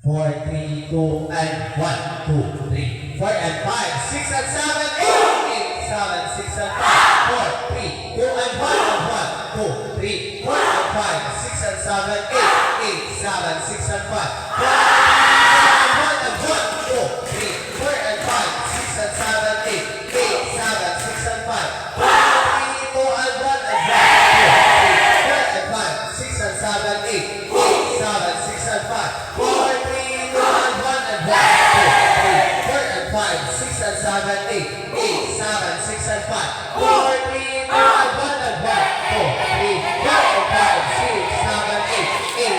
4, 3, 2, and 1, 2, 3, 4, and 5, 6, and 7, 8, 7, 6, and 5, 4, 3, 2, and 1, and 1, 2, 3, 4, and 5, 6, and 7, 8, 7, 6, and 5, 4, and 1, and 1, 2, 3, 4, and 5, 6, and 7, 8, 7, 6, and 5, 4, 3, 2, and 1, and 1, 2, 3, 4, and 5, 6, and 7, 8, 7, 6, and 5, 4, 3, 2, and 1, and 1, 2, 3, 4, and 5, 6, and 7, 8, 7, 6, and 5, 4, 3, 2, and 1, and 1, 2, 3, 4, and 5, 6, 7, 8,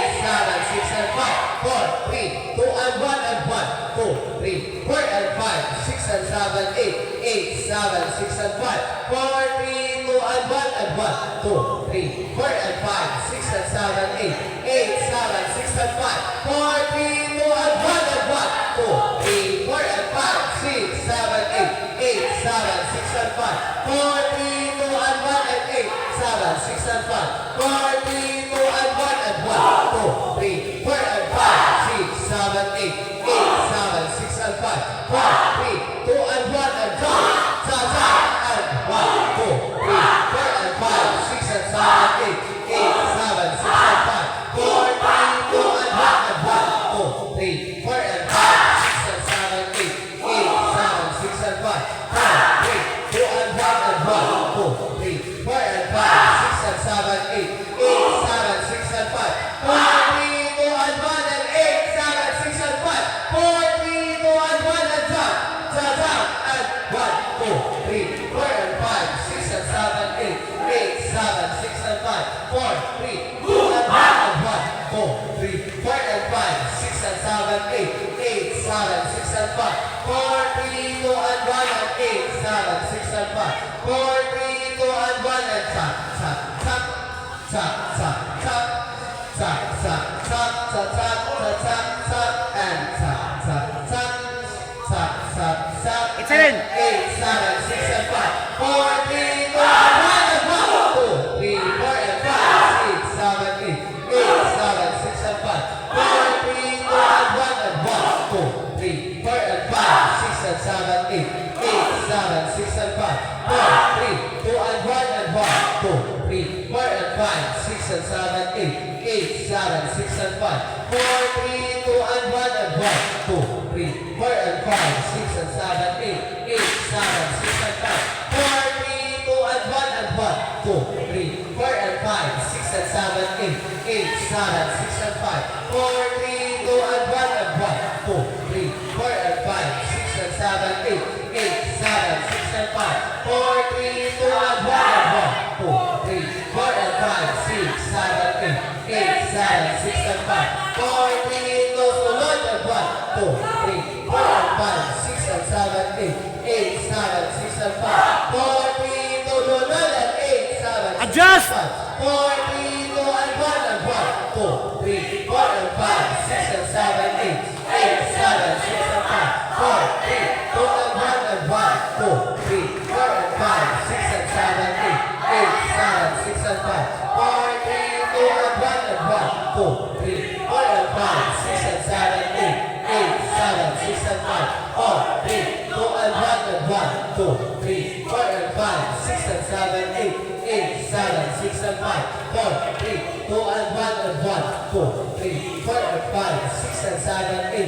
7, 6, and 5, 4, 3, 2, and 1, and 1, 2, 3, 4, and 5, 6, and 7, 8, 7, 6, and 5, 4, 3, 2, and 1, and 1, 2, 3, 4, and 5, 6, and 7, 8, 7, 6, and 5, 4, 3, 2, and 1, and 1, 2, 3, 4, and 5, 6, 7, 8, 7, 6, and 5, 4, 3, 2, and 1, and 7, 6, and 5, 4, 3, 2, and 1, and 1, 2, 3, 4, and 5, 6, 7, 7, 6, and 5, 4, 3, 2, and 1, and 1, Zaza, and 1, 2, 3, 4, and 5, 6, and 7, 7, 6, and 5, 4, 3, 2, and 1, and 1, 2, 3, 4, and 5, 6, and 7, 7, 6, and 5, 4, 3, 2, and 1, and 1, 2, 3, 4, and 5, 6, and 7, 7, 6, and 5, 4, 3, 2, and 1, and 7, 6, and 5, 4, 3, 2, and 1, and 1, Zaza, and 1, 2, 3, 4, and 5, 6, and 7, 7, 6, and 5, 4, 3, 2, and 1, and 1, 2, 3, 4, and 5, 6, and 7, 7, 6, and 5, 4, 3, 2, and 1, and 7, 6, and 5, 4, 3, 2, and 1, and tap, tap, tap, tap, tap, tap, tap, tap, tap, tap, tap, tap, tap, and tap, tap, tap, tap, tap, tap, It's in. 7, 6, and 5, 4, 3, 2, and 1, and 1, 2, 3, 4, and 5, 6, 7, 7, 6, and 5, 4, 3, 2, and 1, and 1, 2, 3, 4, and 5, 6, and 7, 7, 6, and 5, 4, 3, 2, and 1, and 1, 2, 3, 4, and 5, 6, and 7, 7, 6, and 5, 4, 3, 2, and 1, and 1, 2, 3, 4, and 5, 6, and 7, 7, 6, and 5, 4, 3, 2, and 1, and 1, 2, 3, 4, and 5, 6, and 7, 7, 6, and 5, 4, 3, 2, and 1, and 1, 2, 3, 4, and 5, 6, and 7, 7, 6, and 5, 4, 3, 2, and 1, and 1, 2, 3, 4, and 5, 6, 7, 7, 6, and 5, 4, 3, 2, sunod, and 1, 2, 3, 4, and 5, 6, and 7, 7, 6, and 5, 4, 3, 2, sunod, and 7, 6, Adjust! 4, 3, 2, and 1, and 1, 2, 3, 4, and 5, 6, and 7, 7, 6, and 5, 4, 3, 2, and 1, and 1, 2, 3, 4, and 5, 6, and 7, 7, 6, and 5, 4, 3, 2, and 1, and 1, 2, 3, 4, and 5, 6, and 7, 7, 6, and 5, 4, 3, 2, and 1, and 1, 2, 3, 4, and 5, 6, and 7, 7, 6, and 5, 4, 3, 2, and 1, and 1, 2, 3, 4, and 5, 6, and 7,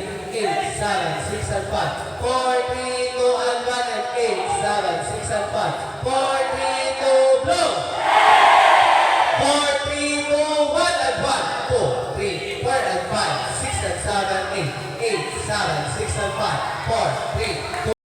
7, 6, and 5, 4, 3, 2, and 1, and 7, 6, and 5, 4, 3, 2, blow! 4, 3, 2, 1, and 1, 2, 3, 4, and 5, 6, and 7, 7, 6, and 5, 4, 3,